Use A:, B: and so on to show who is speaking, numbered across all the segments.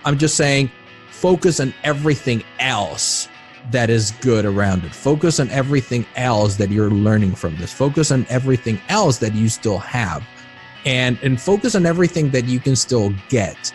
A: I'm just saying focus on everything else that is good around it. Focus on everything else that you're learning from this. Focus on everything else that you still have. And focus on everything that you can still get.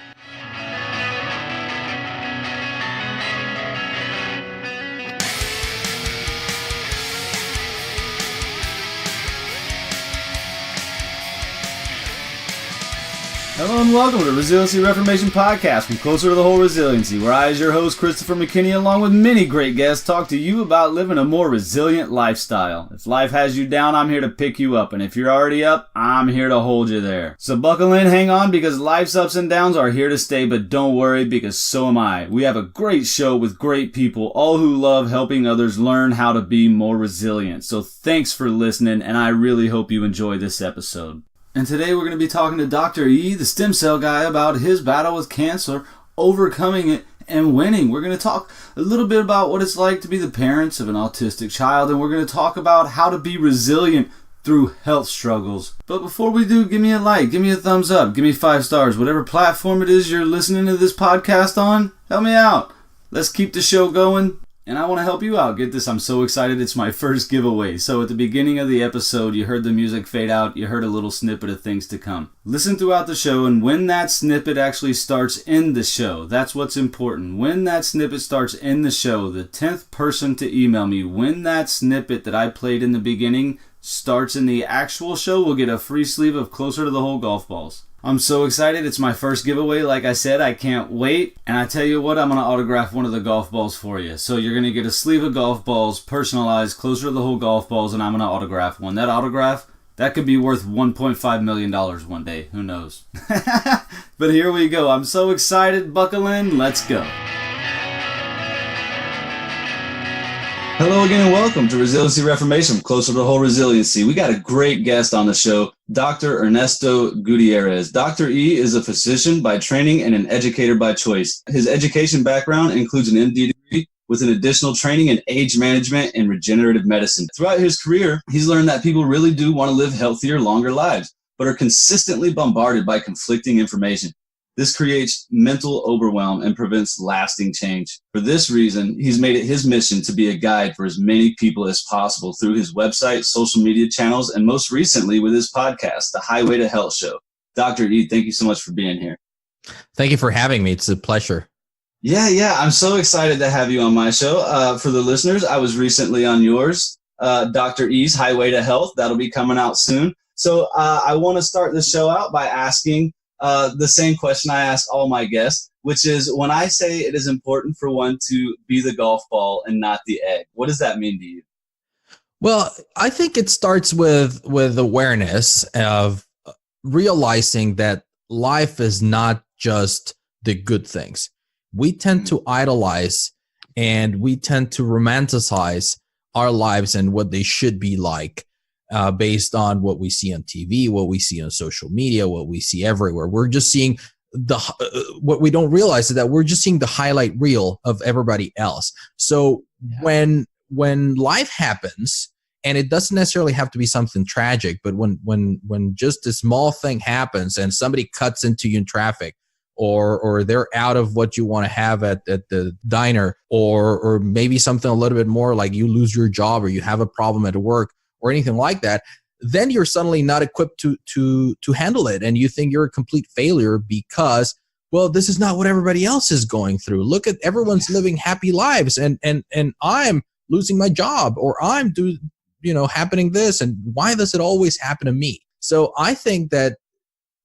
B: Hello and welcome to the Resiliency Reformation Podcast from Closer to the Whole Resiliency, where I, as your host, Christopher McKinney, along with many great guests, talk to you about living a more resilient lifestyle. If life has you down, I'm here to pick you up, and if you're already up, I'm here to hold you there. So buckle in, hang on, because life's ups and downs are here to stay, but don't worry, because so am I. We have a great show with great people, all who love helping others learn how to be more resilient. So thanks for listening, and I really hope you enjoy this episode. And today we're going to be talking to Dr. E, the stem cell guy, about his battle with cancer, overcoming it, and winning. We're going to talk a little bit about what it's like to be the parents of an autistic child, and we're going to talk about how to be resilient through health struggles. But before we do, give me a like, give me a thumbs up, give me 5 stars, whatever platform it is you're listening to this podcast on, help me out. Let's keep the show going. And I want to help you out. Get this, I'm so excited. It's my first giveaway. So at the beginning of the episode, you heard the music fade out. You heard a little snippet of things to come. Listen throughout the show, and when that snippet actually starts in the show, that's what's important. When that snippet starts in the show, the 10th person to email me, when that snippet that I played in the beginning starts in the actual show, will get a free sleeve of Closer to the Whole golf balls. I'm so excited. It's my first giveaway. Like I said, I can't wait. And I tell you what, I'm going to autograph one of the golf balls for you. So you're going to get a sleeve of golf balls, personalized, Closer to the Whole golf balls, and I'm going to autograph one. That autograph, that could be worth $1.5 million one day. Who knows? But here we go. I'm so excited. Buckle in. Let's go. Hello again and welcome to Resiliency Reformation, Closer to the Whole Resiliency. We got a great guest on the show, Dr. Ernesto Gutierrez. Dr. E is a physician by training and an educator by choice. His education background includes an MD degree with an additional training in age management and regenerative medicine. Throughout his career, he's learned that people really do want to live healthier, longer lives, but are consistently bombarded by conflicting information. This creates mental overwhelm and prevents lasting change. For this reason, he's made it his mission to be a guide for as many people as possible through his website, social media channels, and most recently with his podcast, The Highway to Health Show. Dr. E, thank you so much for being here.
A: Thank you for having me. It's a pleasure.
B: Yeah. I'm so excited to have you on my show. For the listeners, I was recently on yours, Dr. E's Highway to Health. That'll be coming out soon. So I want to start the show out by asking the same question I ask all my guests, which is, when I say it is important for one to be the golf ball and not the egg, what does that mean to you?
A: Well, I think it starts with awareness of realizing that life is not just the good things. We tend to idolize and we tend to romanticize our lives and what they should be like. Based on what we see on TV, what we see on social media, what we see everywhere. We're just seeing what we don't realize is that we're just seeing the highlight reel of everybody else. So when life happens, and it doesn't necessarily have to be something tragic, but when just a small thing happens and somebody cuts into you in traffic, or they're out of what you want to have at the diner, or maybe something a little bit more like you lose your job or you have a problem at work, or anything like that, then you're suddenly not equipped to handle it. And you think you're a complete failure because, well, this is not what everybody else is going through. Look at everyone's living happy lives and I'm losing my job, or I'm happening this. And why does it always happen to me? So I think that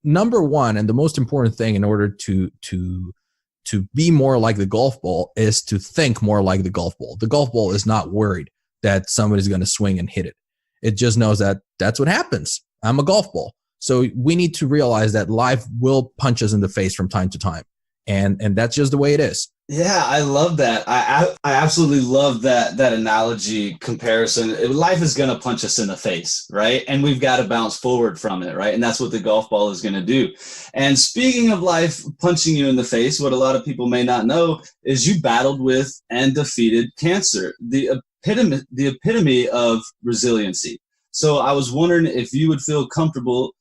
A: number one, and the most important thing in order to be more like the golf ball, is to think more like the golf ball. The golf ball is not worried that somebody's going to swing and hit it. It just knows that that's what happens. I'm a golf ball. So we need to realize that life will punch us in the face from time to time. And that's just the way it is.
B: Yeah, I love that. I absolutely love that analogy comparison. Life is going to punch us in the face, right? And we've got to bounce forward from it, right? And that's what the golf ball is going to do. And speaking of life punching you in the face, what a lot of people may not know is you battled with and defeated cancer, the epitome of resiliency. So I was wondering if you would feel comfortable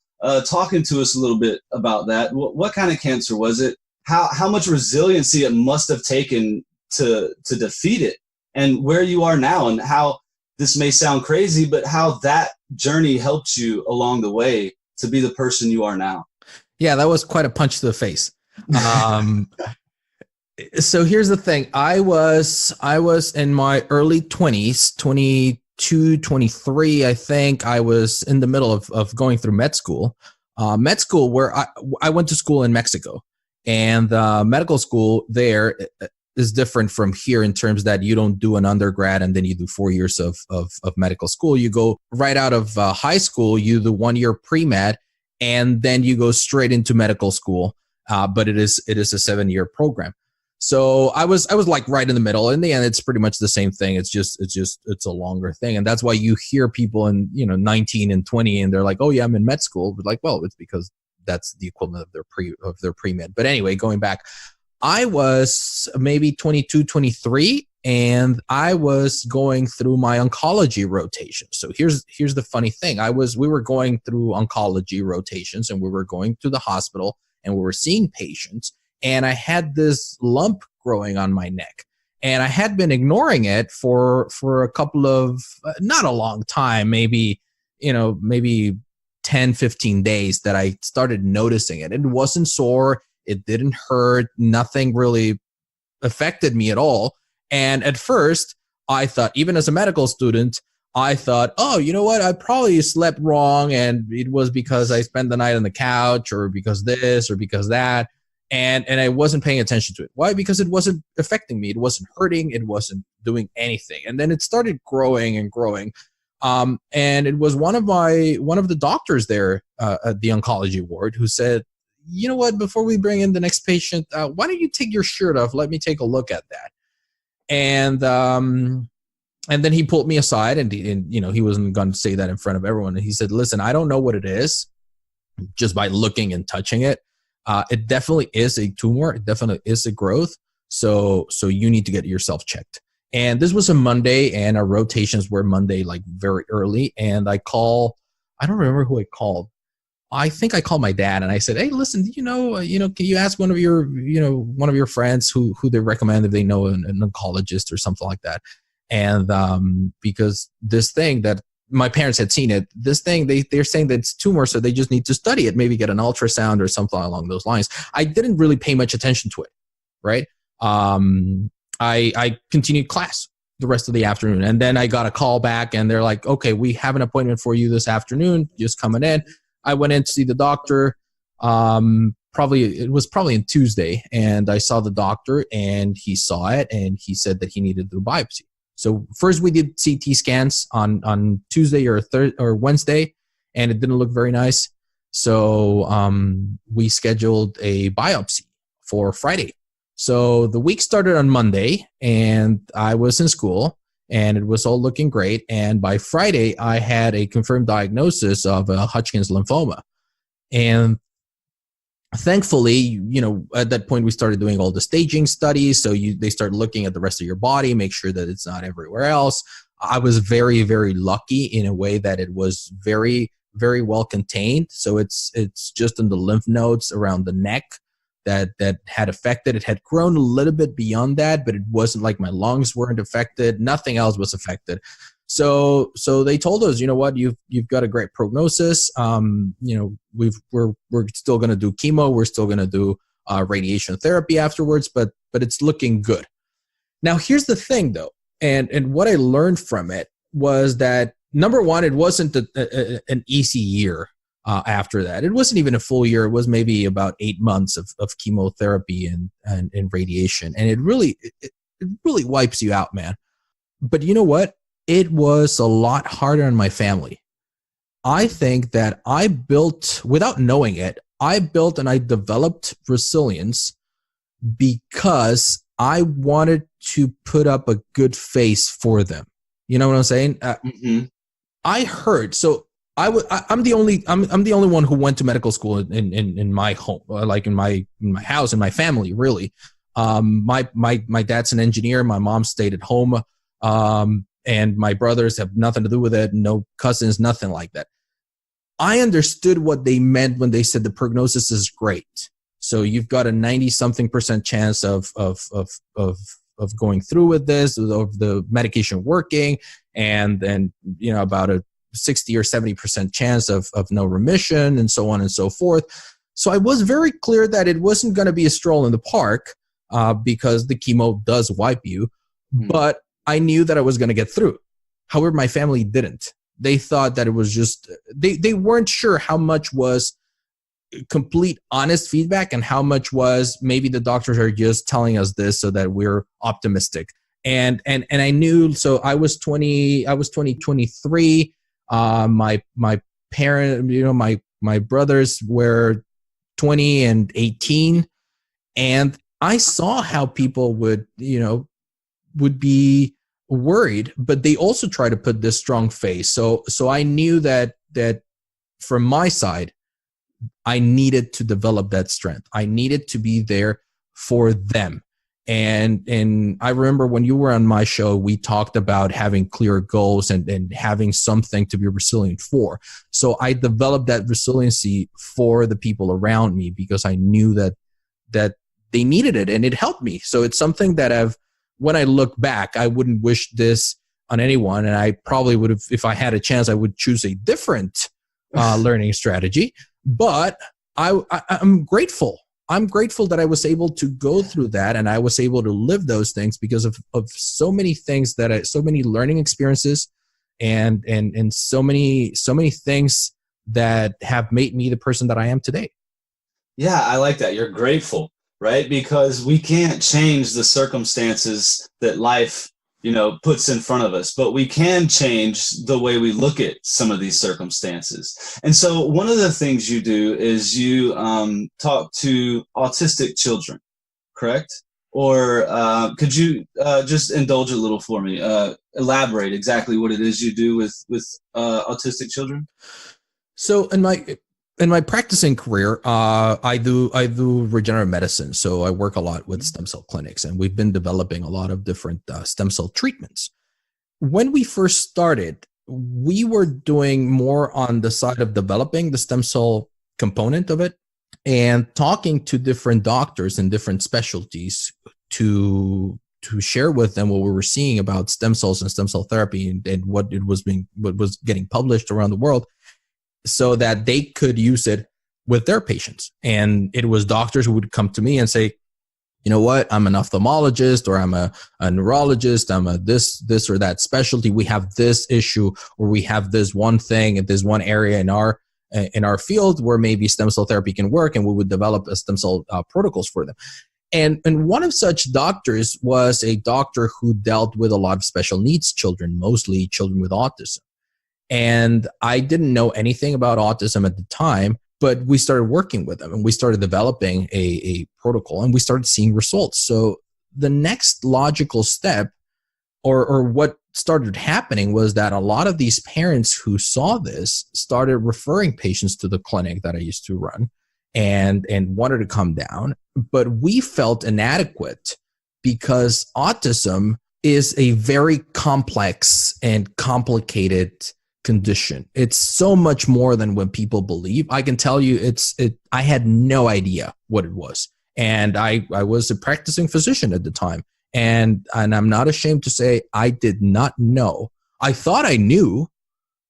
B: talking to us a little bit about that. What kind of cancer was it? how much resiliency it must have taken to defeat it, and where you are now, and how this may sound crazy, but how that journey helped you along the way to be the person you are now.
A: Yeah, that was quite a punch to the face. So here's the thing. I was in my early 20s, 22, 23, I think. I was in the middle of going through med school. Where I went to school in Mexico. And medical school there is different from here in terms that you don't do an undergrad and then you do 4 years of medical school. You go right out of high school, you do 1 year pre-med, and then you go straight into medical school. But it is a 7-year program. So I was like right in the middle. In the end, it's pretty much the same thing. It's a longer thing. And that's why you hear people in, 19 and 20 and they're like, oh yeah, I'm in med school. But like, well, it's because that's the equivalent of their pre-med. But anyway, going back, I was maybe 22, 23, and I was going through my oncology rotation. So here's the funny thing. We were going through oncology rotations, and we were going to the hospital and we were seeing patients. And I had this lump growing on my neck, and I had been ignoring it for a couple of, not a long time, maybe 10, 15 days that I started noticing it. It wasn't sore. It didn't hurt. Nothing really affected me at all. And at first I thought, even as a medical student, I thought, oh, you know what? I probably slept wrong. And it was because I spent the night on the couch, or because this or because that. And I wasn't paying attention to it. Why? Because it wasn't affecting me. It wasn't hurting. It wasn't doing anything. And then it started growing and growing. And it was one of the doctors there at the oncology ward who said, you know what, before we bring in the next patient, why don't you take your shirt off? Let me take a look at that. And then he pulled me aside, and he wasn't going to say that in front of everyone. And he said, listen, I don't know what it is just by looking and touching it. It definitely is a tumor. It definitely is a growth. So you need to get yourself checked. And this was a Monday, and our rotations were Monday, like very early. And I don't remember who I called. I think I called my dad, and I said, hey, listen, can you ask one of your friends who they recommend if they know an oncologist or something like that. And because this thing that my parents had seen it, this thing, they're saying that it's tumor, so they just need to study it, maybe get an ultrasound or something along those lines. I didn't really pay much attention to it, right? I continued class the rest of the afternoon, and then I got a call back, and they're like, okay, we have an appointment for you this afternoon, just coming in. I went in to see the doctor. It was probably on Tuesday, and I saw the doctor, and he saw it, and he said that he needed to do a biopsy. So first we did CT scans on Tuesday or Wednesday, and it didn't look very nice. So we scheduled a biopsy for Friday. So the week started on Monday, and I was in school, and it was all looking great. And by Friday, I had a confirmed diagnosis of a Hodgkin's lymphoma. And thankfully, at that point, we started doing all the staging studies. So they start looking at the rest of your body, make sure that it's not everywhere else. I was very, very lucky in a way that it was very, very well contained. So it's just in the lymph nodes around the neck that had affected. It had grown a little bit beyond that, but it wasn't like my lungs weren't affected. Nothing else was affected. So they told us, you know what, you've got a great prognosis. We're still going to do chemo. We're still going to do radiation therapy afterwards, but it's looking good. Now, here's the thing though. And what I learned from it was that, number one, it wasn't an easy year after that. It wasn't even a full year. It was maybe about 8 months of chemotherapy and radiation. And it really wipes you out, man. But you know what? It was a lot harder on my family. I think that I built, without knowing it, I developed resilience because I wanted to put up a good face for them. You know what I'm saying? I heard. So I'm the only one who went to medical school in my home, like in my house, in my family, really. My dad's an engineer. My mom stayed at home. And my brothers have nothing to do with it. No cousins, nothing like that. I understood what they meant when they said the prognosis is great. So you've got a 90-something% chance of going through with this, of the medication working, and about a 60 or 70% chance of no remission, and so on and so forth. So I was very clear that it wasn't going to be a stroll in the park, because the chemo does wipe you, but I knew that I was going to get through. However, my family didn't. They thought that it was just, they weren't sure how much was complete honest feedback and how much was maybe the doctors are just telling us this so that we're optimistic. And I knew, so I was 23. My parent, my brothers were 20 and 18. And I saw how people would be worried, but they also try to put this strong face. So I knew that from my side, I needed to develop that strength. I needed to be there for them. And I remember when you were on my show, we talked about having clear goals and having something to be resilient for. So I developed that resiliency for the people around me because I knew that they needed it, and it helped me. So it's something that when I look back, I wouldn't wish this on anyone. And I probably would have, if I had a chance, I would choose a different learning strategy. But I'm grateful. I'm grateful that I was able to go through that, and I was able to live those things because of so many things so many learning experiences and so many things that have made me the person that I am today.
B: Yeah, I like that. You're grateful, right? Because we can't change the circumstances that life, puts in front of us, but we can change the way we look at some of these circumstances. And so one of the things you do is you talk to autistic children, correct? Or could you just indulge a little for me? Elaborate exactly what it is you do with autistic children?
A: So in my practicing career, I do regenerative medicine. So I work a lot with stem cell clinics, and we've been developing a lot of different stem cell treatments. When we first started, we were doing more on the side of developing the stem cell component of it and talking to different doctors in different specialties to share with them what we were seeing about stem cells and stem cell therapy and what was getting published around the world, so that they could use it with their patients. And it was doctors who would come to me and say, you know what, I'm an ophthalmologist, or I'm a neurologist, I'm a this or that specialty. We have this issue, or we have this one thing at this one area in our field where maybe stem cell therapy can work, and we would develop a stem cell protocols for them. And one of such doctors was a doctor who dealt with a lot of special needs children, mostly children with autism. And I didn't know anything about autism at the time, but we started working with them, and we started developing a protocol, and we started seeing results. So the next logical step, or what started happening, was that a lot of these parents who saw this started referring patients to the clinic that I used to run and wanted to come down. But we felt inadequate because autism is a very complex and complicated condition. It's so much more than what people believe. I can tell you I had no idea what it was. And I was a practicing physician at the time. And I'm not ashamed to say I did not know. I thought I knew,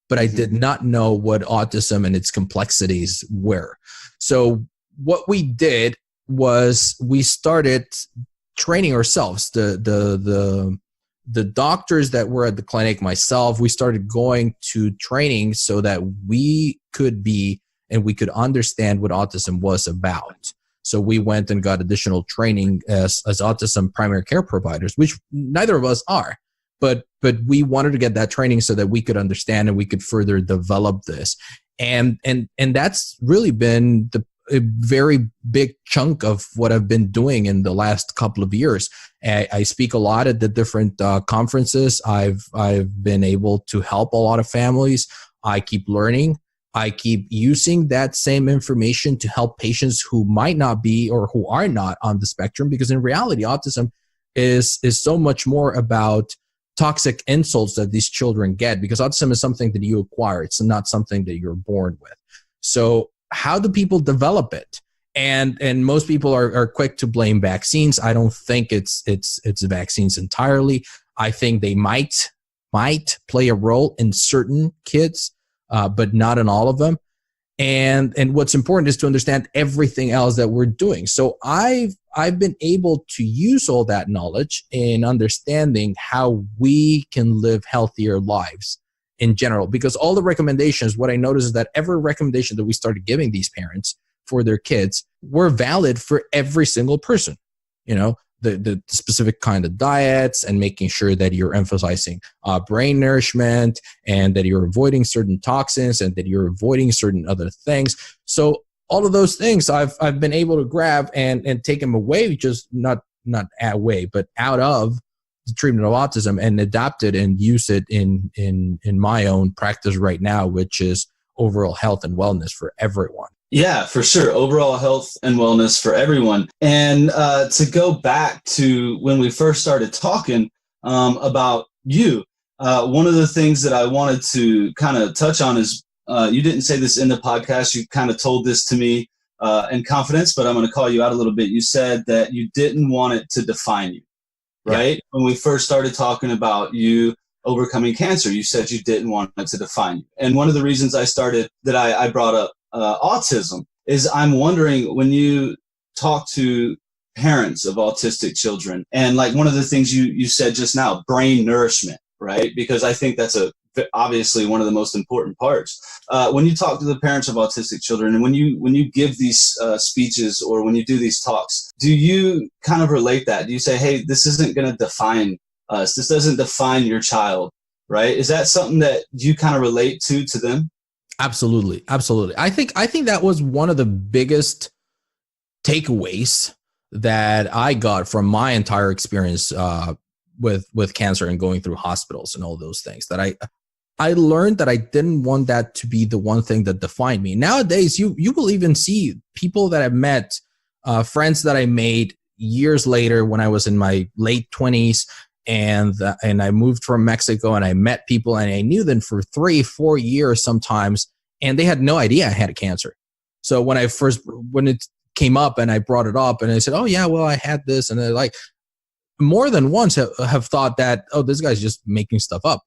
A: but I did not know what autism and its complexities were. So what we did was we started training ourselves. The doctors that were at the clinic, myself, we started going to training so that we could be and we could understand what autism was about. So we went and got additional training as autism primary care providers, which neither of us are. But we wanted to get that training so that we could understand and we could further develop this. And that's really been a very big chunk of what I've been doing in the last couple of years. I speak a lot at the different conferences. I've been able to help a lot of families. I keep learning. I keep using that same information to help patients who might not be or who are not on the spectrum, because in reality, autism is so much more about toxic insults that these children get, because autism is something that you acquire. It's not something that you're born with. So how do people develop it? And most people are quick to blame vaccines. I don't think it's the vaccines entirely. I think they might play a role in certain kids, but not in all of them. And what's important is to understand everything else that we're doing. So I've been able to use all that knowledge in understanding how we can live healthier lives in general. Because all the recommendations, what I noticed is that every recommendation that we started giving these parents for their kids were valid for every single person. You know, the specific kind of diets, and making sure that you're emphasizing brain nourishment, and that you're avoiding certain toxins, and that you're avoiding certain other things. So all of those things I've been able to grab and take them away, just not away, but out of the treatment of autism, and adapt it and use it in my own practice right now, which is overall health and wellness for everyone.
B: Yeah, for sure. Overall health and wellness for everyone. And to go back to when we first started talking about you, one of the things that I wanted to kind of touch on is you didn't say this in the podcast. You kind of told this to me in confidence, but I'm going to call you out a little bit. You said that you didn't want it to define you, right? Yeah. When we first started talking about you overcoming cancer, you said you didn't want it to define you. And one of the reasons I brought up autism is I'm wondering, when you talk to parents of autistic children, and like one of the things you said just now, brain nourishment, right? Because I think that's obviously one of the most important parts. When you talk to the parents of autistic children, and when you give these speeches, or when you do these talks, do you kind of relate that? Do you say, hey, this isn't going to define us. This doesn't define your child, right? Is that something that you kind of relate to them?
A: Absolutely. I think that was one of the biggest takeaways that I got from my entire experience with cancer and going through hospitals and all those things. That I learned that I didn't want that to be the one thing that defined me. Nowadays, you will even see people that I've met, friends that I made years later when I was in my late 20s. And I moved from Mexico, and I met people, and I knew them for 3-4 years sometimes, and they had no idea I had cancer. So when it came up and I brought it up and I said, oh yeah, well, I had this, and they're like, more than once have thought that, oh, this guy's just making stuff up.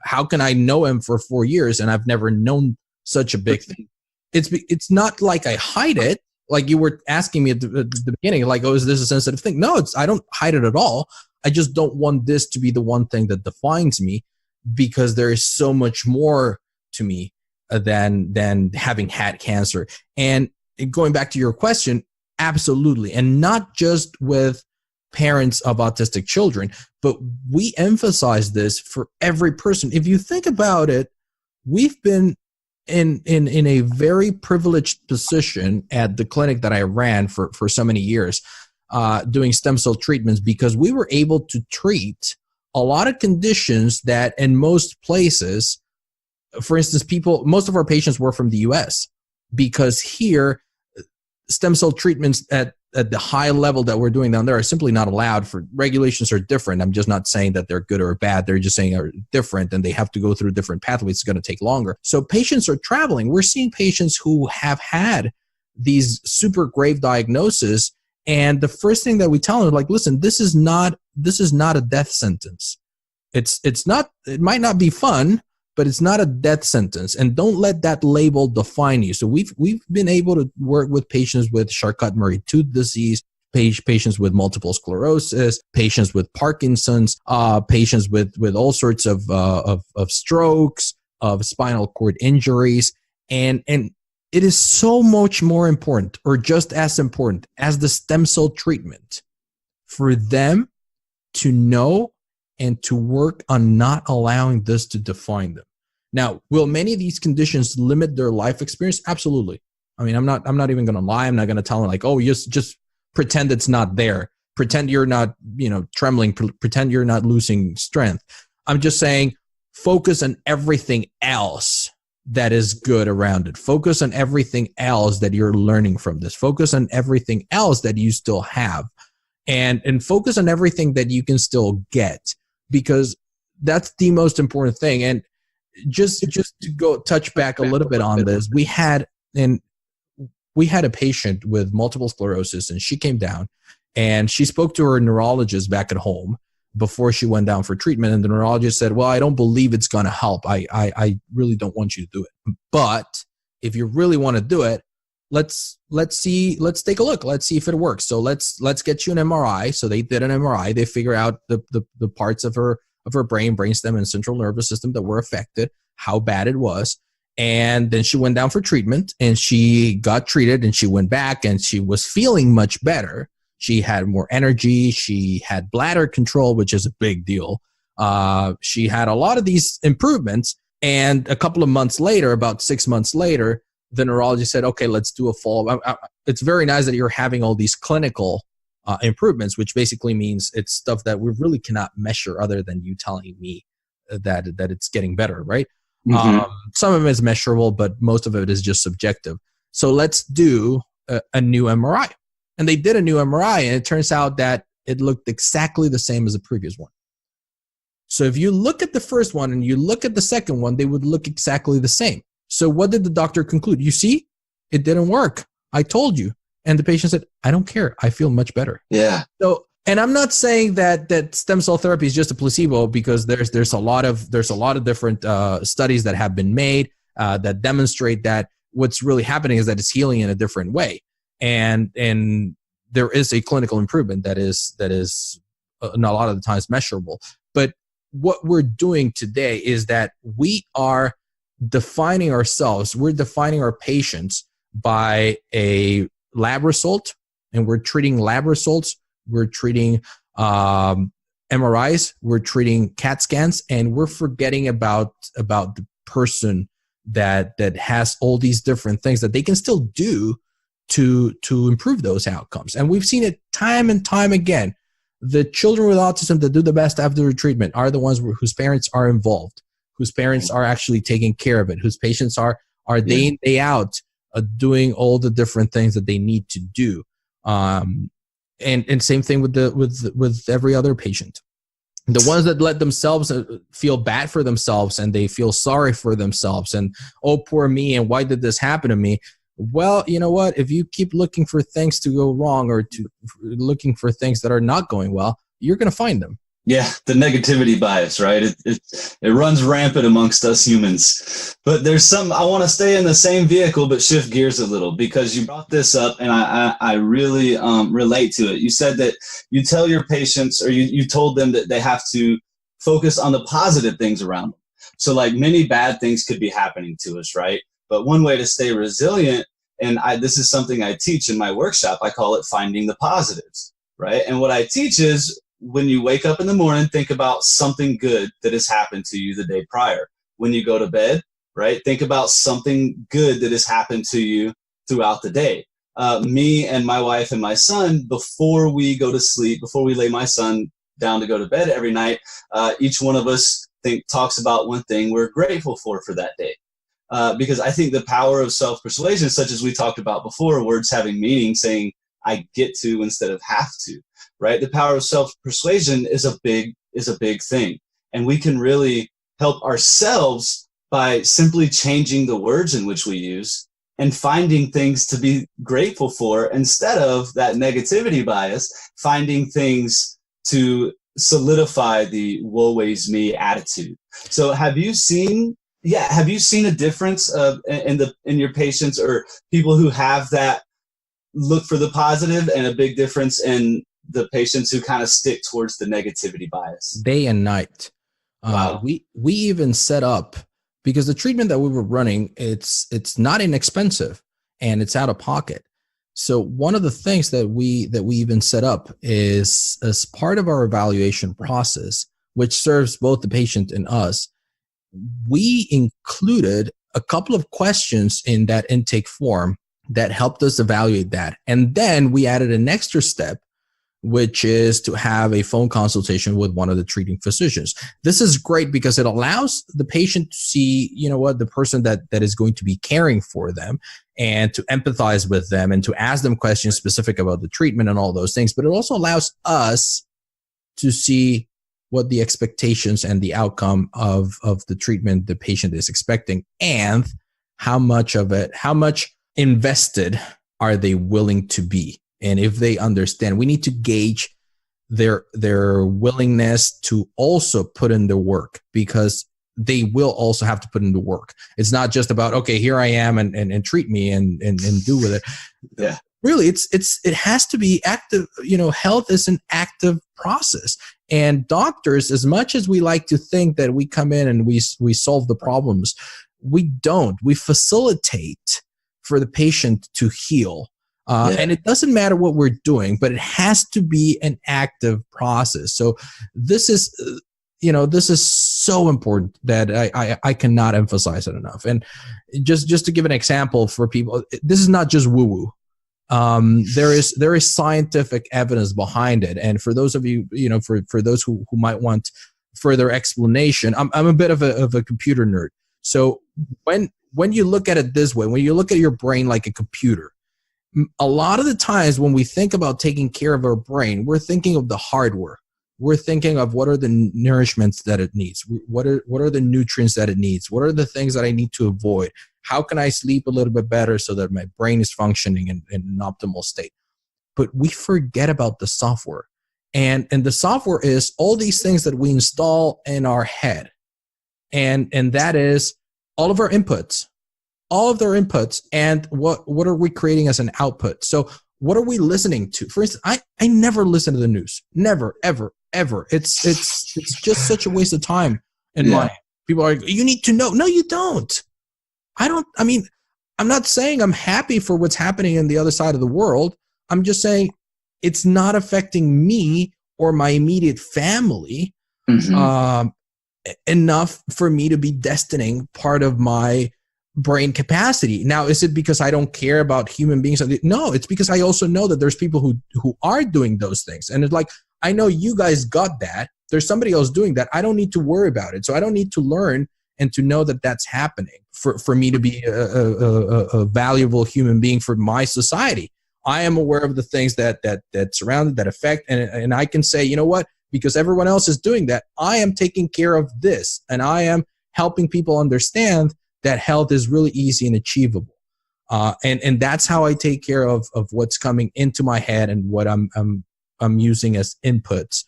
A: How can I know him for 4 years and I've never known such a big thing? It's not like I hide it. Like you were asking me at the beginning, like, oh, is this a sensitive thing? No, I don't hide it at all. I just don't want this to be the one thing that defines me, because there is so much more to me than having had cancer. And going back to your question, absolutely. And not just with parents of autistic children, but we emphasize this for every person. If you think about it, we've been in a very privileged position at the clinic that I ran for so many years, doing stem cell treatments, because we were able to treat a lot of conditions that in most places, for instance, most of our patients were from the US, because here stem cell treatments at the high level that we're doing down there are simply not allowed. For regulations are different. I'm just not saying that they're good or bad. They're just saying they're different, and they have to go through different pathways. It's going to take longer. So patients are traveling. We're seeing patients who have had these super grave diagnoses, and the first thing that we tell them is like, listen, this is not a death sentence. It's not. It might not be fun, but it's not a death sentence, and don't let that label define you. So we've been able to work with patients with Charcot-Marie-Tooth disease, patients with multiple sclerosis, patients with Parkinson's, patients with all sorts of strokes, of spinal cord injuries, and it is so much more important, or just as important as the stem cell treatment, for them to know and to work on not allowing this to define them. Now, will many of these conditions limit their life experience? Absolutely. I mean, I'm not even going to lie. I'm not going to tell them like, oh, just pretend it's not there. Pretend you're not, trembling. Pretend you're not losing strength. I'm just saying, focus on everything else that is good around it. Focus on everything else that you're learning from this. Focus on everything else that you still have, and focus on everything that you can still get, because that's the most important thing. And just to go touch back a little bit on this, we had, and we had a patient with multiple sclerosis, and she came down and she spoke to her neurologist back at home before she went down for treatment. And the neurologist said, well, I don't believe it's going to help. I really don't want you to do it. But if you really want to do it, let's take a look. Let's see if it works. So let's get you an MRI. So they did an MRI. They figure out the parts of her brain, brainstem, and central nervous system that were affected, how bad it was. And then she went down for treatment, and she got treated, and she went back, and she was feeling much better. She had more energy. She had bladder control, which is a big deal. She had a lot of these improvements. And a couple of months later, about 6 months later, the neurologist said, okay, let's do a follow-up. It's very nice that you're having all these clinical improvements, which basically means it's stuff that we really cannot measure other than you telling me that it's getting better, right? Mm-hmm. Some of it is measurable, but most of it is just subjective. So let's do a new MRI. And they did a new MRI, and it turns out that it looked exactly the same as the previous one. So if you look at the first one and you look at the second one, they would look exactly the same. So what did the doctor conclude? You see, it didn't work. I told you. And the patient said, I don't care. I feel much better.
B: Yeah.
A: So, and I'm not saying that stem cell therapy is just a placebo, because there's a lot of different studies that have been made that demonstrate that what's really happening is that it's healing in a different way. And there is a clinical improvement that is not a lot of the times measurable. But what we're doing today is that we are defining ourselves, we're defining our patients by a lab result, and we're treating lab results, we're treating MRIs, we're treating CAT scans, and we're forgetting about the person that has all these different things that they can still do to improve those outcomes. And we've seen it time and time again. The children with autism that do the best after the treatment are the ones whose parents are involved, whose parents are actually taking care of it, whose patients are day in, day out doing all the different things that they need to do. And same thing with every other patient. The ones that let themselves feel bad for themselves, and they feel sorry for themselves, and, oh, poor me, and why did this happen to me? Well, you know what? If you keep looking for things to go wrong, or looking for things that are not going well, you're going to find them.
B: Yeah, the negativity bias, right? It runs rampant amongst us humans. But there's some, I want to stay in the same vehicle, but shift gears a little, because you brought this up, and I really relate to it. You said that you tell your patients, or you told them that they have to focus on the positive things around them. So like many bad things could be happening to us, right? But one way to stay resilient, and this is something I teach in my workshop, I call it finding the positives, right? And what I teach is, when you wake up in the morning, think about something good that has happened to you the day prior. When you go to bed, right, think about something good that has happened to you throughout the day. Me and my wife and my son, before we go to sleep, before we lay my son down to go to bed every night, each one of us talks about one thing we're grateful for that day. Because I think the power of self-persuasion, such as we talked about before, words having meaning, saying I get to instead of have to, right? The power of self-persuasion is a big thing. And we can really help ourselves by simply changing the words in which we use and finding things to be grateful for, instead of that negativity bias, finding things to solidify the woe is me attitude. So have you seen a difference in your patients, or people who have that look for the positive, and a big difference in the patients who kind of stick towards the negativity bias?
A: Day and night.
B: Wow.
A: We even set up, because the treatment that we were running, it's not inexpensive, and it's out of pocket. So one of the things that we even set up is, as part of our evaluation process, which serves both the patient and us, we included a couple of questions in that intake form that helped us evaluate that. And then we added an extra step, which is to have a phone consultation with one of the treating physicians. This is great because it allows the patient to see, the person that is going to be caring for them, and to empathize with them, and to ask them questions specific about the treatment and all those things. But it also allows us to see what the expectations and the outcome of the treatment the patient is expecting, and how much invested are they willing to be? And if they understand, we need to gauge their willingness to also put in the work, because they will also have to put in the work. It's not just about, okay, here I am and treat me and do with it.
B: Yeah.
A: Really, it has to be active. Health is an active process. And doctors, as much as we like to think that we come in and we solve the problems, we don't. We facilitate for the patient to heal. And it doesn't matter what we're doing, but it has to be an active process. So this is, this is so important that I cannot emphasize it enough. And just to give an example for people, this is not just woo-woo. There is scientific evidence behind it. And for those of you, for those who might want further explanation, I'm a bit of a computer nerd. So when you look at it this way, when you look at your brain like a computer, a lot of the times when we think about taking care of our brain, we're thinking of the hardware. We're thinking of what are the nourishments that it needs? What are the nutrients that it needs? What are the things that I need to avoid? How can I sleep a little bit better so that my brain is functioning in an optimal state? But we forget about the software. And the software is all these things that we install in our head. And that is all of our inputs. All of their inputs, and what are we creating as an output? So what are we listening to? For instance, I never listen to the news. Never, ever, ever. It's just such a waste of time and money. People are like, you need to know. No, you don't. I'm not saying I'm happy for what's happening in the other side of the world. I'm just saying it's not affecting me or my immediate family enough for me to be destining part of my brain capacity. Now, is it because I don't care about human beings? No, it's because I also know that there's people who are doing those things. And it's like, I know you guys got that. There's somebody else doing that. I don't need to worry about it. So I don't need to learn and to know that that's happening for me to be a valuable human being for my society. I am aware of the things that surround it, that affect, and I can say, you know what? Because everyone else is doing that, I am taking care of this, and I am helping people understand that health is really easy and achievable. And that's how I take care of what's coming into my head and what I'm using as inputs.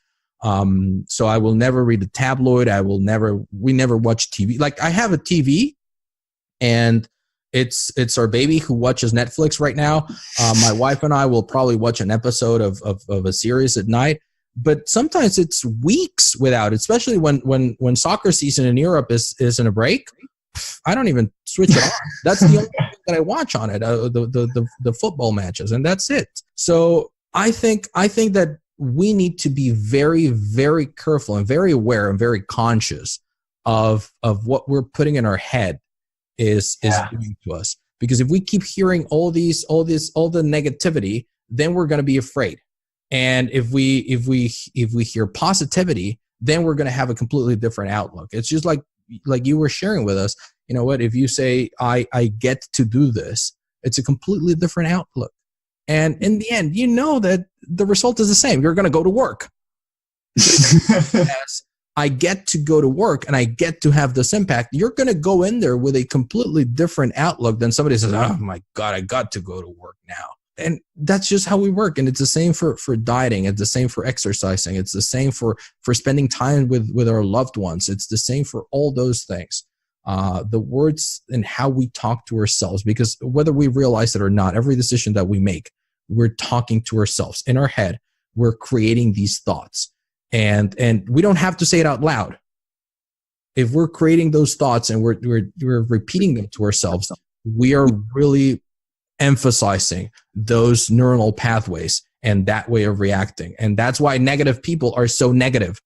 A: So I will never read a tabloid. We never watch TV. Like, I have a TV, and it's our baby who watches Netflix right now. My wife and I will probably watch an episode of a series at night, but sometimes it's weeks without, especially when soccer season in Europe is in a break. I don't even switch it on. That's the only thing that I watch on it, the football matches, and that's it. So I think that we need to be very, very careful and very aware and very conscious of what we're putting in our head is doing to us. Because if we keep hearing all the negativity, then we're going to be afraid. And if we hear positivity, then we're going to have a completely different outlook. It's just like you were sharing with us, you know what, if you say, I get to do this, it's a completely different outlook. And in the end, you know that the result is the same. You're going to go to work. As I get to go to work and I get to have this impact, you're going to go in there with a completely different outlook than somebody says, oh my God, I got to go to work now. And that's just how we work. And it's the same for dieting. It's the same for exercising. It's the same for spending time with our loved ones. It's the same for all those things. The words and how we talk to ourselves, because whether we realize it or not, every decision that we make, we're talking to ourselves in our head. We're creating these thoughts, and we don't have to say it out loud. If we're creating those thoughts and we're repeating them to ourselves, we are really emphasizing those neuronal pathways and that way of reacting. And that's why negative people are so negative,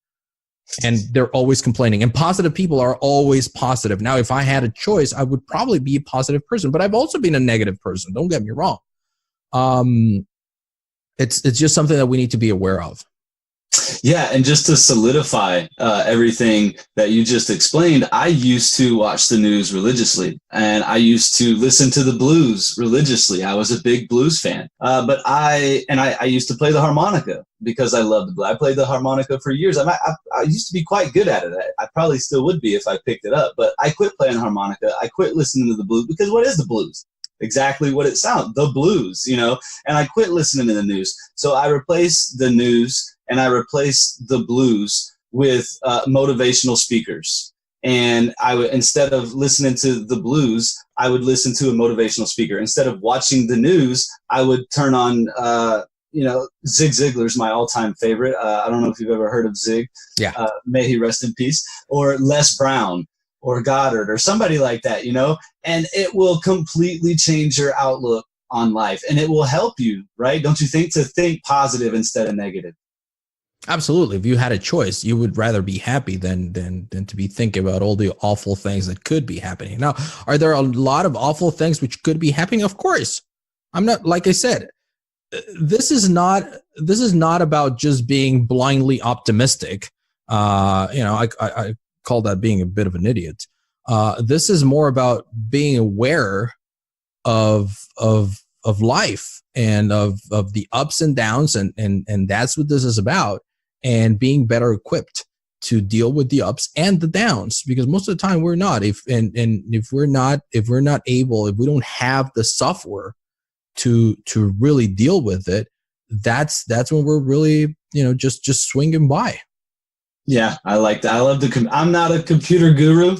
A: and they're always complaining, and positive people are always positive. Now, if I had a choice, I would probably be a positive person, but I've also been a negative person. Don't get me wrong. It's just something that we need to be aware of.
B: Yeah, and just to solidify everything that you just explained, I used to watch the news religiously, and I used to listen to the blues religiously. I was a big blues fan, but I used to play the harmonica because I loved the blues. I played the harmonica for years. I used to be quite good at it. I probably still would be if I picked it up, but I quit playing harmonica. I quit listening to the blues because what is the blues? exactly what it sounds, the blues, and I quit listening to the news. So I replaced the news and I replaced the blues with motivational speakers. And I would, instead of listening to the blues, I would listen to a motivational speaker. Instead of watching the news, I would turn on, Zig Ziglar's my all-time favorite. I don't know if you've ever heard of Zig.
A: Yeah.
B: May he rest in peace. Or Les Brown or Goddard or somebody like that, and it will completely change your outlook on life. And it will help you, right? Don't you think, to think positive instead of negative?
A: Absolutely. If you had a choice, you would rather be happy than to be thinking about all the awful things that could be happening. Now, are there a lot of awful things which could be happening? Of course. I'm not, like I said, this is not about just being blindly optimistic. I call that being a bit of an idiot. This is more about being aware of life and of the ups and downs, and that's what this is about, and being better equipped to deal with the ups and the downs, because most of the time we're not. If we don't have the software to really deal with it, that's when we're really just swinging by.
B: Yeah, I like that. I love I'm not a computer guru,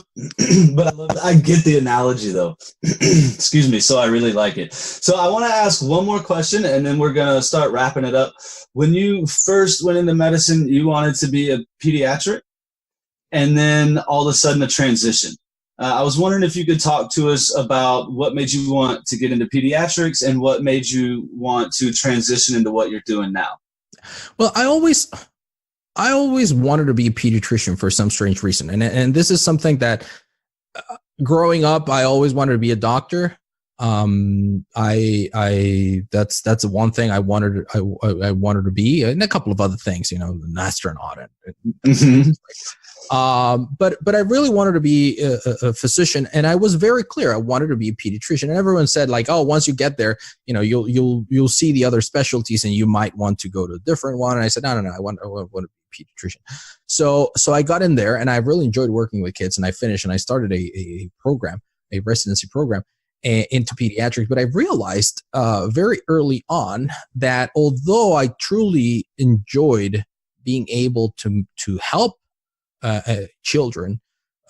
B: but I get the analogy though. Excuse me. So I really like it. So I want to ask one more question, and then we're going to start wrapping it up. When you first went into medicine, you wanted to be a pediatric, and then all of a sudden a transition. I was wondering if you could talk to us about what made you want to get into pediatrics and what made you want to transition into what you're doing now.
A: Well, I always wanted to be a pediatrician for some strange reason. And this is something that growing up, I always wanted to be a doctor. That's one thing I wanted to be, and a couple of other things, an astronaut. But I really wanted to be a physician, and I was very clear. I wanted to be a pediatrician, and everyone said like, "Oh, once you get there, you'll see the other specialties, and you might want to go to a different one." And I said, "No, I want to be a pediatrician." So I got in there, and I really enjoyed working with kids, and I finished, and I started a residency program into pediatrics. But I realized very early on that although I truly enjoyed being able to help children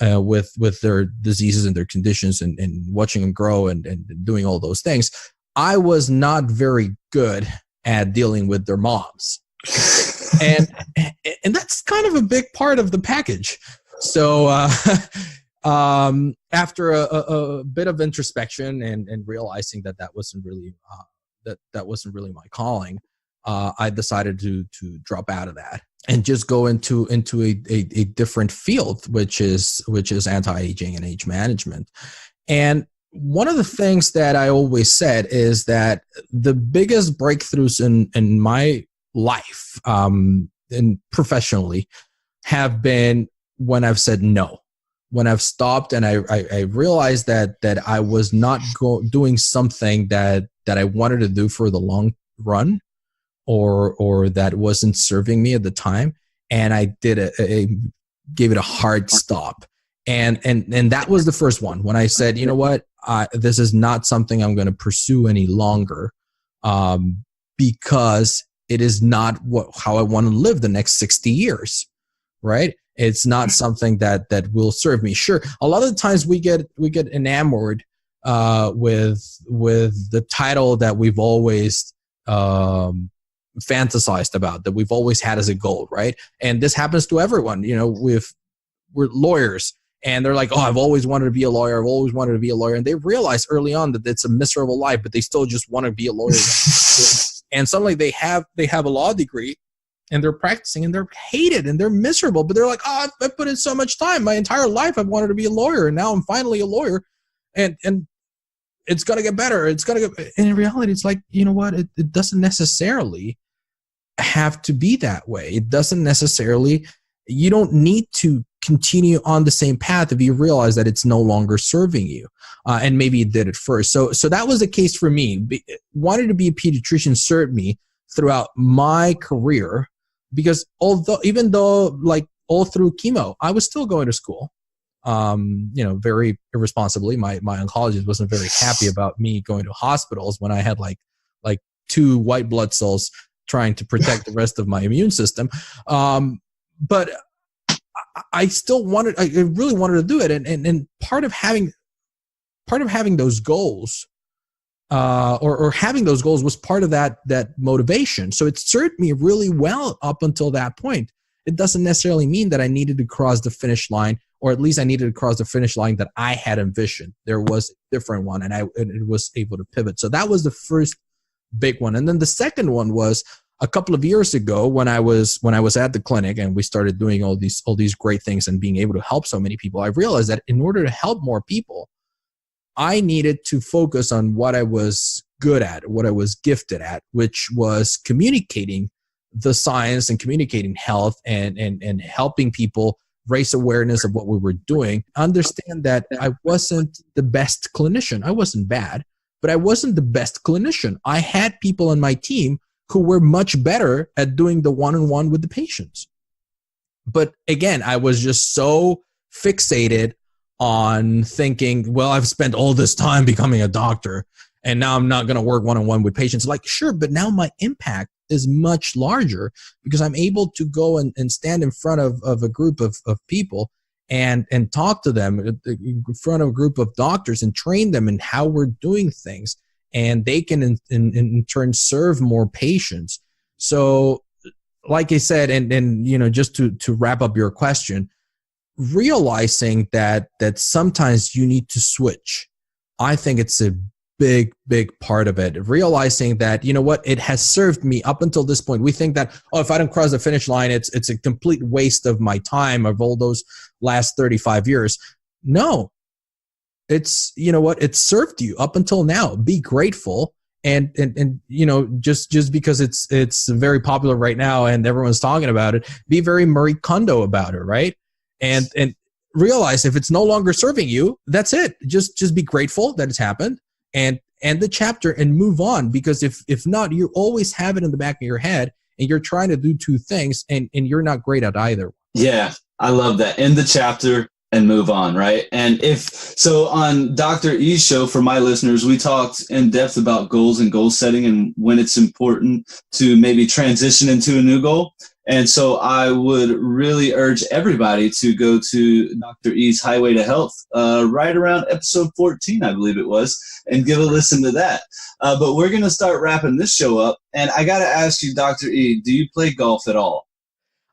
A: with their diseases and their conditions and watching them grow and doing all those things, I was not very good at dealing with their moms. and that's kind of a big part of the package. So after a bit of introspection and realizing that wasn't really my calling, I decided to drop out of that and just go into a different field, which is anti-aging and age management. And one of the things that I always said is that the biggest breakthroughs in my life and professionally have been when I've said no, when I've stopped and I realized that I was not doing something that I wanted to do for the long run, or that wasn't serving me at the time, and I gave it a hard stop. And that was the first one when I said, you know what, this is not something I'm going to pursue any longer, because it is not how I want to live the next 60 years, right? It's not something that will serve me. Sure, a lot of the times we get enamored with the title that we've always fantasized about, that we've always had as a goal, right? And this happens to everyone. We're lawyers, and they're like, "Oh, I've always wanted to be a lawyer. I've always wanted to be a lawyer." And they realize early on that it's a miserable life, but they still just want to be a lawyer. And suddenly they have a law degree, and they're practicing, and they're hated, and they're miserable. But they're like, "Oh, I've put in so much time. My entire life I've wanted to be a lawyer, and now I'm finally a lawyer, and it's gonna get better. It's gonna get." And in reality, it's like, you know what? It doesn't necessarily have to be that way. It doesn't necessarily. You don't need to continue on the same path if you realize that it's no longer serving you, and maybe it did at first. So that was the case for me. Wanted to be a pediatrician served me throughout my career, because even though like all through chemo, I was still going to school. very irresponsibly. My oncologist wasn't very happy about me going to hospitals when I had like 2 white blood cells trying to protect the rest of my immune system. But I really wanted to do it. And part of having those goals, or having those goals was part of that motivation. So it served me really well up until that point. It doesn't necessarily mean that I needed to cross the finish line, or at least I needed to cross the finish line that I had envisioned. There was a different one, and it was able to pivot. So that was the first big one. And then the second one was a couple of years ago when I was at the clinic and we started doing all these great things and being able to help so many people. I realized that in order to help more people, I needed to focus on what I was good at, what I was gifted at, which was communicating the science and communicating health and helping people raise awareness of what we were doing. Understand that I wasn't the best clinician. I wasn't bad, but I wasn't the best clinician. I had people on my team who were much better at doing the one-on-one with the patients. But again, I was just so fixated on thinking, well, I've spent all this time becoming a doctor and now I'm not going to work one-on-one with patients. Like, sure, but now my impact is much larger because I'm able to go and stand in front of a group of people and talk to them in front of a group of doctors and train them in how we're doing things. And they can in turn serve more patients. So like I said, and just to wrap up your question, realizing that sometimes you need to switch. I think it's a big part of it. Realizing that, it has served me up until this point. We think that, if I don't cross the finish line, it's a complete waste of my time of all those last 35 years. No, it's, it served you up until now. Be grateful. And just because it's very popular right now and everyone's talking about it, be very Marie Kondo about it, right? And realize if it's no longer serving you, that's it. Just be grateful that it's happened and end the chapter and move on. Because if not, you always have it in the back of your head and you're trying to do 2 things and you're not great at either.
B: Yeah, I love that. End the chapter and move on, right? And so on Dr. E's show, for my listeners, we talked in depth about goals and goal setting and when it's important to maybe transition into a new goal. And so I would really urge everybody to go to Dr. E's Highway to Health right around episode 14, I believe it was, and give a listen to that. But we're going to start wrapping this show up. And I got to ask you, Dr. E, do you play golf at all?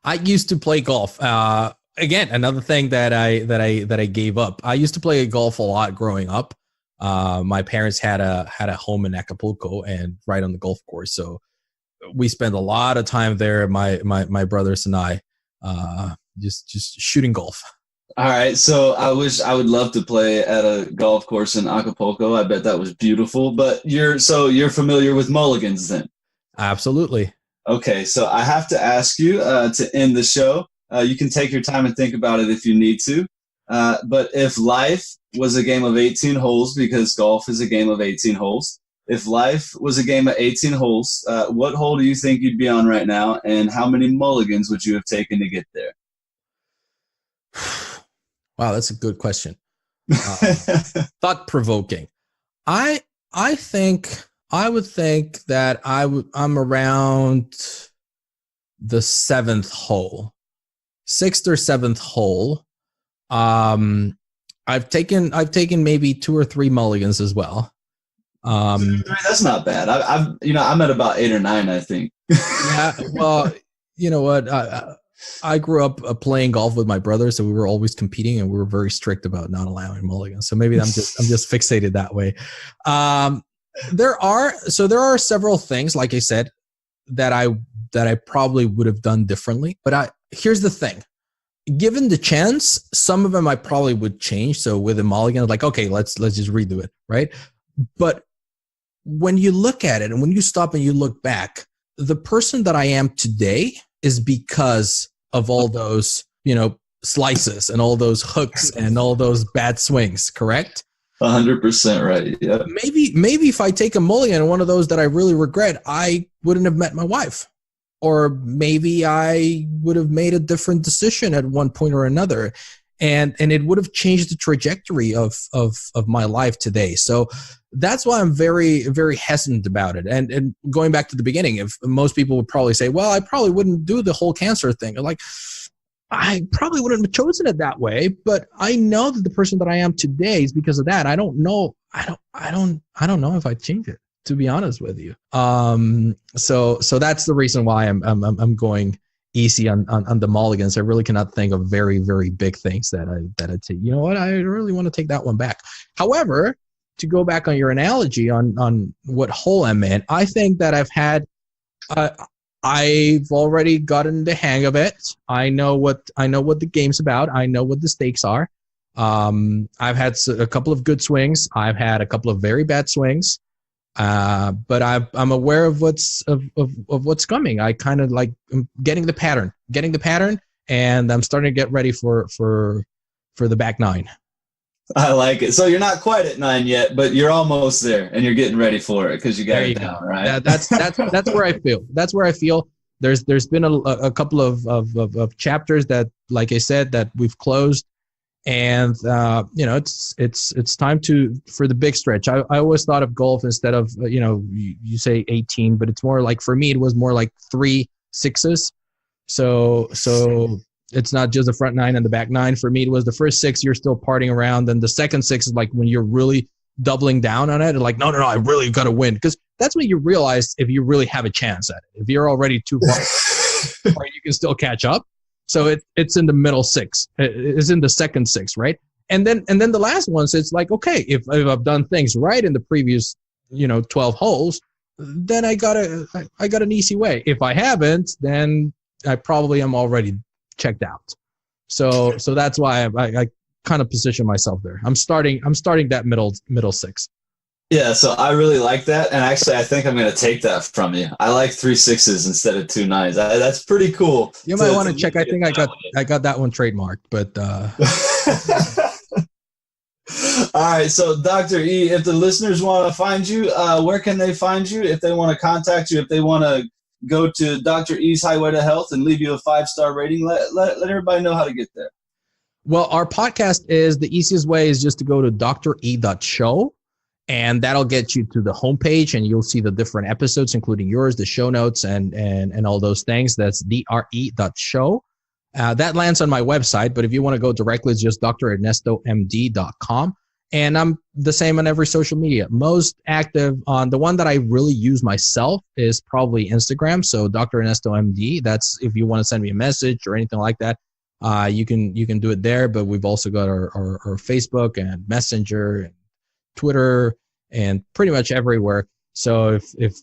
A: I used to play golf. Again, another thing that I gave up. I used to play golf a lot growing up. My parents had a home in Acapulco and right on the golf course. So we spent a lot of time there, my brothers and I, just shooting golf.
B: All right. So I would love to play at a golf course in Acapulco. I bet that was beautiful. But you're familiar with mulligans then?
A: Absolutely.
B: Okay. So I have to ask you to end the show. You can take your time and think about it if you need to. But if life was a game of 18 holes, because golf is a game of 18 holes, if life was a game of 18 holes, what hole do you think you'd be on right now? And how many mulligans would you have taken to get there?
A: Wow, that's a good question. Thought-provoking. I would think that I'm around the 7th hole. 6th or 7th hole. I've taken maybe 2 or 3 mulligans as well.
B: That's not bad. I'm at about 8 or 9, I think.
A: Yeah. Well, you know what? I grew up playing golf with my brother, so we were always competing, and we were very strict about not allowing mulligans. So maybe I'm just fixated that way. There are several things, like I said, that I probably would have done differently. But here's the thing. Given the chance, some of them I probably would change. So with a mulligan, like, okay, let's just redo it, right? But when you look at it and when you stop and you look back, the person that I am today is because of all those, slices and all those hooks and all those bad swings, correct?
B: 100% right. Yeah.
A: Maybe if I take a mulligan and one of those that I really regret, I wouldn't have met my wife. Or maybe I would have made a different decision at one point or another. and it would have changed the trajectory of my life today. So that's why I'm very, very hesitant about it. And going back to the beginning, if most people would probably say, well, I probably wouldn't do the whole cancer thing. Like, I probably wouldn't have chosen it that way, but I know that the person that I am today is because of that. I don't know if I'd change it, to be honest with you. So that's the reason why I'm going easy on the mulligans. I really cannot think of very, very big things that I'd say, you know what, I really want to take that one back. However, to go back on your analogy on what hole I'm in, I think that I've already gotten the hang of it. I know what the game's about. I know what the stakes are. I've had a couple of good swings. I've had a couple of very bad swings. But I'm aware of what's coming. I kind of like getting the pattern, and I'm starting to get ready for the back nine.
B: I like it. So you're not quite at 9 yet, but you're almost there, and you're getting ready for it because you got it down, right?
A: That's where I feel. That's where I feel. There's been a couple of chapters that, like I said, that we've closed, and it's time for the big stretch. I always thought of golf instead of you say 18, but it's more like, for me it was more like 3 6s. So it's not just the front 9 and the back 9. For me, it was the first 6 you're still partying around. Then the second 6 is like when you're really doubling down on it. And like, no, I really got to win. Because that's when you realize if you really have a chance at it. If you're already too far, or you can still catch up. So it's in the middle 6. It's in the second 6, right? And then the last one, so it's like, okay, if I've done things right in the previous 12 holes, then I got an easy way. If I haven't, then I probably am already checked out. So that's why I kind of position myself there. I'm starting that middle 6.
B: Yeah, so I really like that, and actually I think I'm going to take that from you. I like 3 6s instead of 2 9s. That's pretty cool.
A: You might want to check. I think I got that one trademarked, but
B: All right, so Dr. E, if the listeners want to find you, where can they find you? If they want to contact you, if they want to go to Dr. E's Highway to Health and leave you a 5-star rating, let everybody know how to get there.
A: Well, our podcast is, the easiest way is just to go to dre.show, and that'll get you to the homepage, and you'll see the different episodes, including yours, the show notes, and all those things. That's dre.show. That lands on my website, but if you want to go directly, it's just drernestomd.com. And I'm the same on every social media. Most active on the one that I really use myself is probably Instagram. So Dr. Ernesto MD. That's if you want to send me a message or anything like that. You can do it there. But we've also got our Facebook and Messenger and Twitter and pretty much everywhere. So if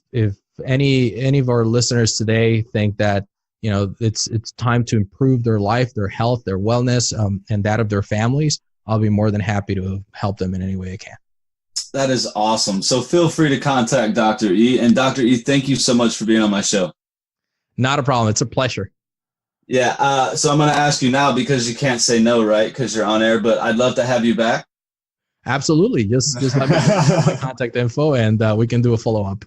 A: any of our listeners today think that it's time to improve their life, their health, their wellness, and that of their families, I'll be more than happy to help them in any way I can.
B: That is awesome. So feel free to contact Dr. E. And Dr. E, thank you so much for being on my show. Not
A: a problem. It's a pleasure.
B: Yeah. So I'm going to ask you now, because you can't say no, right? Because you're on air, but I'd love to have you back.
A: Absolutely. Just let me know my contact info, and we can do a follow-up.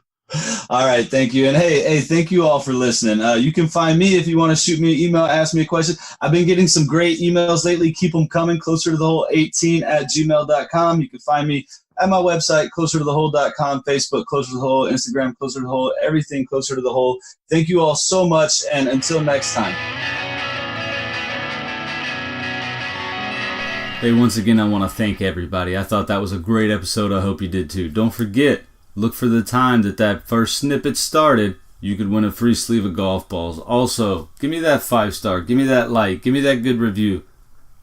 B: All right. Thank you. And hey, thank you all for listening. You can find me if you want to shoot me an email, ask me a question. I've been getting some great emails lately. Keep them coming. Closer to the Hole 18@gmail.com. You can find me at my website, closertothehole.com, Facebook, Closer to the Hole, Instagram, Closer to the Hole, everything Closer to the Hole. Thank you all so much. And until next time. Hey, once again, I want to thank everybody. I thought that was a great episode. I hope you did too. Don't forget, look for the time that first snippet started. You could win a free sleeve of golf balls. Also, give me that 5-star. Give me that like. Give me that good review.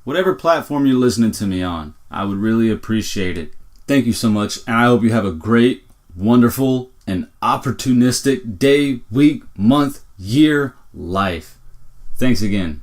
B: Whatever platform you're listening to me on, I would really appreciate it. Thank you so much, and I hope you have a great, wonderful, and opportunistic day, week, month, year, life. Thanks again.